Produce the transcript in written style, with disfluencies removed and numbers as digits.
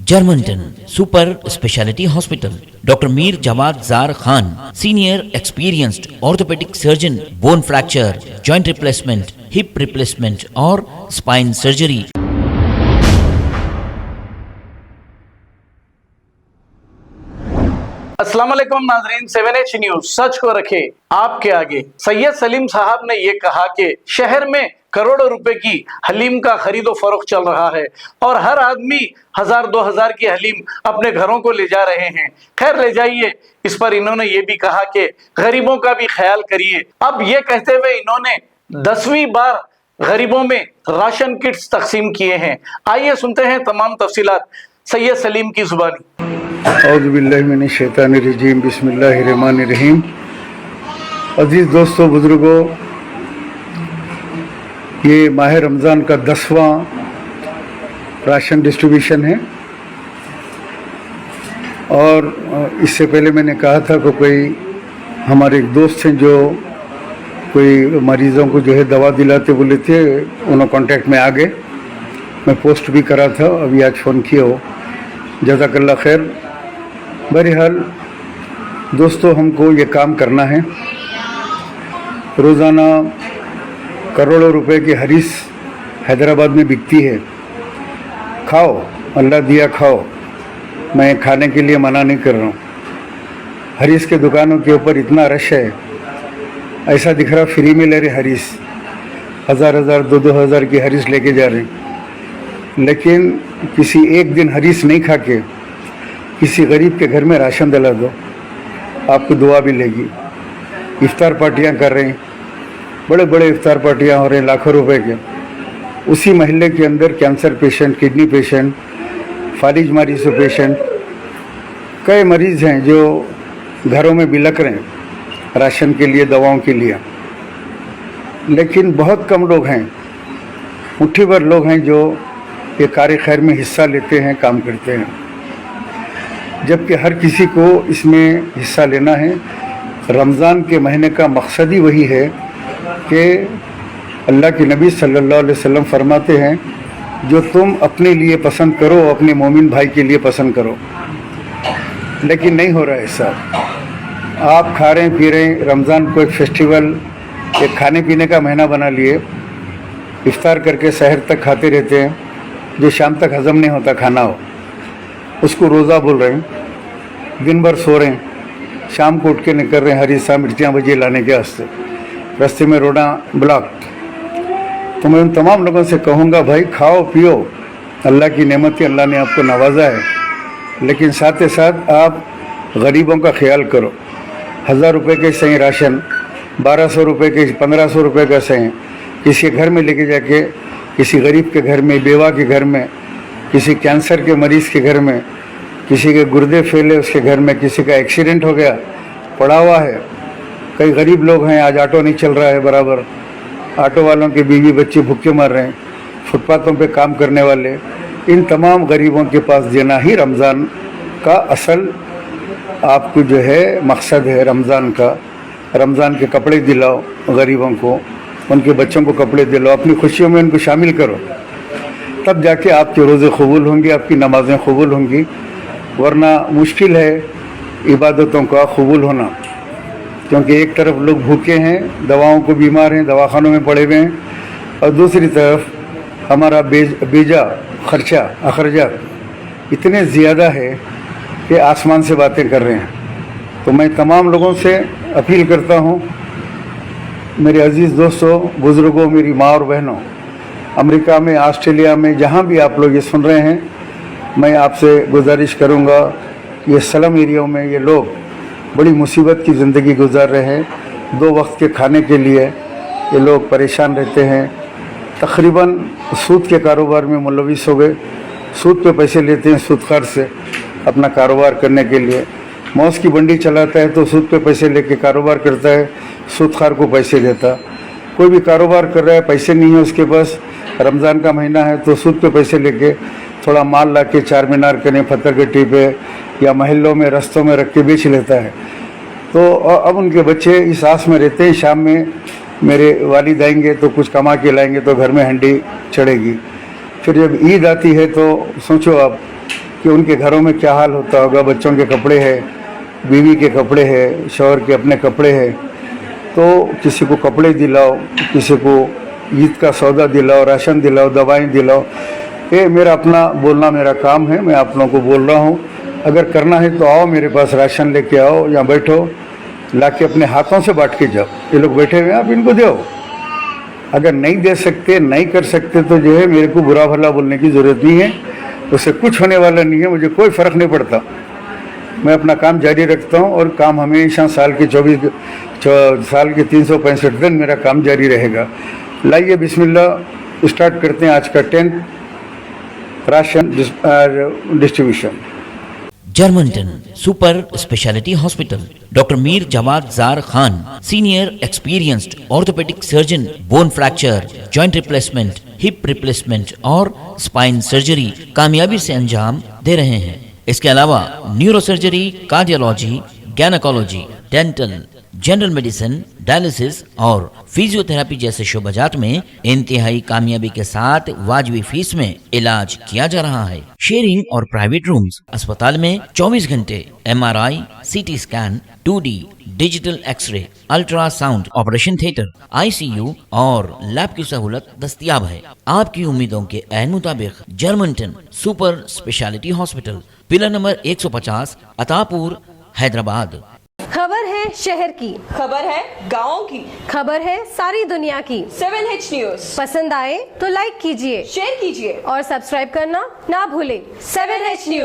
Germantown Super Speciality Hospital. Dr. Mir Jawad Zar Khan, senior experienced orthopedic surgeon, bone fracture, joint replacement, hip replacement or spine surgery. अस्सलाम वालेकुम नाजरीन, 7H news सच को रखे आपके आगे। सैयद सलीम साहब ने ये कहा कि शहर में करोड़ों रुपए की हलीम का खरीदो फरोख्त चल रहा है और हर आदमी 1000-2000 की हलीम अपने घरों को ले जा रहे हैं। खैर, ले जाइए। इस पर इन्होंने ये भी कहा कि गरीबों का भी ख्याल करिए। अब ये कहते हुए इन्होंने 10वीं बार गरीबों में राशन किट्स तकसीम किए हैं। आइए सुनते हैं तमाम तफसीलात सैयद सलीम की जुबानी। औज़ुबिल्लाहि मिनश्शैतानिर्रजीम, बिस्मिल्लाहिर्रहमानिर्रहीम। अजीज़ दोस्तों, बुज़ुर्गों, ये माह रमज़ान का 10वां राशन डिस्ट्रीब्यूशन है और इससे पहले मैंने कहा था कि कोई हमारे एक दोस्त हैं जो कोई मरीज़ों को जो है दवा दिलाते बोले थे, उन्होंने कांटेक्ट में आ गए। मैं पोस्ट भी करा था, अभी आज फ़ोन किया हो। जज़ाकल्लाह खैर। बहरहाल दोस्तों, हमको ये काम करना है। रोज़ाना करोड़ों रुपए की हरीस हैदराबाद में बिकती है। खाओ, अल्लाह दिया खाओ, मैं खाने के लिए मना नहीं कर रहा हूँ। हरीस के दुकानों के ऊपर इतना रश है, ऐसा दिख रहा फ्री में ले रहे हरीस, 1000-1000, 2-2000 की हरीस लेके जा रहे हैं। लेकिन किसी एक दिन हरीस नहीं खा के किसी गरीब के घर में राशन दिला दो, आपको दुआ भी लेगी। इफ्तार पार्टियां कर रहे हैं, बड़े बड़े इफ्तार पार्टियां हो रहे हैं लाखों रुपए के। उसी महल्ले के अंदर कैंसर पेशेंट, किडनी पेशेंट, फालिज मरीज पेशेंट, कई मरीज़ हैं जो घरों में बिलक रहे हैं राशन के लिए, दवाओं के लिए। लेकिन बहुत कम लोग हैं, मुट्ठी भर लोग हैं जो ये कार्य खैर में हिस्सा लेते हैं, काम करते हैं। जबकि हर किसी को इसमें हिस्सा लेना है। रमज़ान के महीने का मकसद ही वही है कि अल्लाह के नबी सल्लल्लाहु अलैहि वसल्लम फरमाते हैं, जो तुम अपने लिए पसंद करो अपने मोमिन भाई के लिए पसंद करो। लेकिन नहीं हो रहा है ऐसा। आप खा रहे पी रहे हैं, रमज़ान को एक फेस्टिवल, एक खाने पीने का महीना बना लिए, इफ्तार करके सहर तक खाते रहते हैं, जो शाम तक हज़म नहीं होता खाना हो, उसको रोज़ा बोल रहे हैं। दिन भर सो रहे हैं, शाम को उठ के निकल रहे हैं हरीसा मिर्चियाँ भजिए लाने के वास्ते, रास्ते में रोडा ब्लॉक। तो मैं उन तमाम लोगों से कहूँगा, भाई खाओ पियो, अल्लाह की नेमत, अल्लाह ने आपको नवाजा है। लेकिन साथ ही साथ आप गरीबों का ख्याल करो। 1000 रुपये के सही राशन, 1200 रुपये के, 1500 रुपये का सही किसी घर में लेके जाके, किसी गरीब के घर में, बेवा के घर में, किसी कैंसर के मरीज़ के घर में, किसी के गुर्दे फैले उसके घर में, किसी का एक्सीडेंट हो गया पड़ा हुआ है। कई गरीब लोग हैं, आज ऑटो नहीं चल रहा है बराबर, ऑटो वालों के बीवी बच्चे भूखे मर रहे हैं, फुटपाथों पे काम करने वाले। इन तमाम गरीबों के पास देना ही रमज़ान का असल आपको जो है मकसद है रमज़ान का। रमज़ान के कपड़े दिलाओ गरीबों को, उनके बच्चों को कपड़े दिलाओ, अपनी खुशियों में उनको शामिल करो, तब जाके आपके रोज़े कबूल होंगे, आपकी नमाज़ें कबूल होंगी। वरना मुश्किल है इबादतों का कबूल होना, क्योंकि एक तरफ लोग भूखे हैं, दवाओं को बीमार हैं, दवाखानों में पड़े हुए हैं, और दूसरी तरफ हमारा बेजा खर्चा अखराजात इतने ज़्यादा है कि आसमान से बातें कर रहे हैं। तो मैं तमाम लोगों से अपील करता हूँ, मेरे अज़ीज़ दोस्तों, बुज़ुर्गों, मेरी माँ और बहनों, अमेरिका में, ऑस्ट्रेलिया में, जहाँ भी आप लोग ये सुन रहे हैं, मैं आपसे गुजारिश करूँगा, ये स्लम एरिया में ये लोग बड़ी मुसीबत की ज़िंदगी गुजार रहे हैं। 2 वक्त के खाने के लिए ये लोग परेशान रहते हैं। तकरीबन सूद के कारोबार में मुलविस हो गए, सूद पे पैसे लेते हैं सूदखार से अपना कारोबार करने के लिए। मौस की बंडी चलाता है तो सूद पे पैसे लेके कारोबार करता है, सूदखार को पैसे देता। कोई भी कारोबार कर रहा है, पैसे नहीं है उसके पास, रमज़ान का महीना है तो सूद पे पैसे लेके थोड़ा माल ला के चार मीनार करें, फतरगट्टी पे या महलों में, रस्तों में रख के बेच लेता है। तो अब उनके बच्चे इस आस में रहते हैं, शाम में मेरे वालिद आएंगे तो कुछ कमा के लाएंगे तो घर में हंडी चढ़ेगी। फिर जब ईद आती है तो सोचो आप कि उनके घरों में क्या हाल होता होगा। बच्चों के कपड़े हैं, बीवी के कपड़े हैं, शौहर के अपने कपड़े हैं, तो किसी को कपड़े दिलाओ, किसी को ईद का सौदा दिलाओ, राशन दिलाओ, दवाएं दिलाओ। ये मेरा अपना बोलना मेरा काम है, मैं आप लोगों को बोल रहा हूँ। अगर करना है तो आओ मेरे पास, राशन लेके आओ या बैठो, लाके अपने हाथों से बांट के जाओ। ये लोग बैठे हुए हैं, आप इनको दो। अगर नहीं दे सकते, नहीं कर सकते तो जो है मेरे को बुरा भला बोलने की ज़रूरत नहीं है, उससे कुछ होने वाला नहीं है, मुझे कोई फ़र्क नहीं पड़ता। मैं अपना काम जारी रखता हूँ और काम हमेशा साल के 365 दिन मेरा काम जारी रहेगा। लाइए बिस्मिल्लाह स्टार्ट करते हैं आज का 10th ration distribution. Germanton super speciality hospital, doctor Mir Jawad Jar Khan, senior experienced orthopaedic surgeon, bone fracture, joint replacement, hip replacement और स्पाइन सर्जरी कामयाबी से अंजाम दे रहे हैं। इसके अलावा neurosurgery, cardiology, gynaecology, dental, general medicine, dialysis और फिजियोथेरेपी जैसे शोबाजात में इंतहाई कामयाबी के साथ वाजबी फीस में इलाज किया जा रहा है। शेयरिंग और प्राइवेट रूम्स, अस्पताल में 24 घंटे MRI, CT scan, 2D digital X ray, ultrasound, operation theatre, ICU और लैब की सहूलत दस्तयाब है। आपकी उम्मीदों के ऐन मुताबिक Germanton super speciality hospital, pillar number 150, Attapur, Hyderabad. खबर है शहर की, खबर है गाँव की, खबर है सारी दुनिया की। 7H न्यूज पसंद आए तो लाइक कीजिए, शेयर कीजिए और सब्सक्राइब करना ना भूलें। 7H news.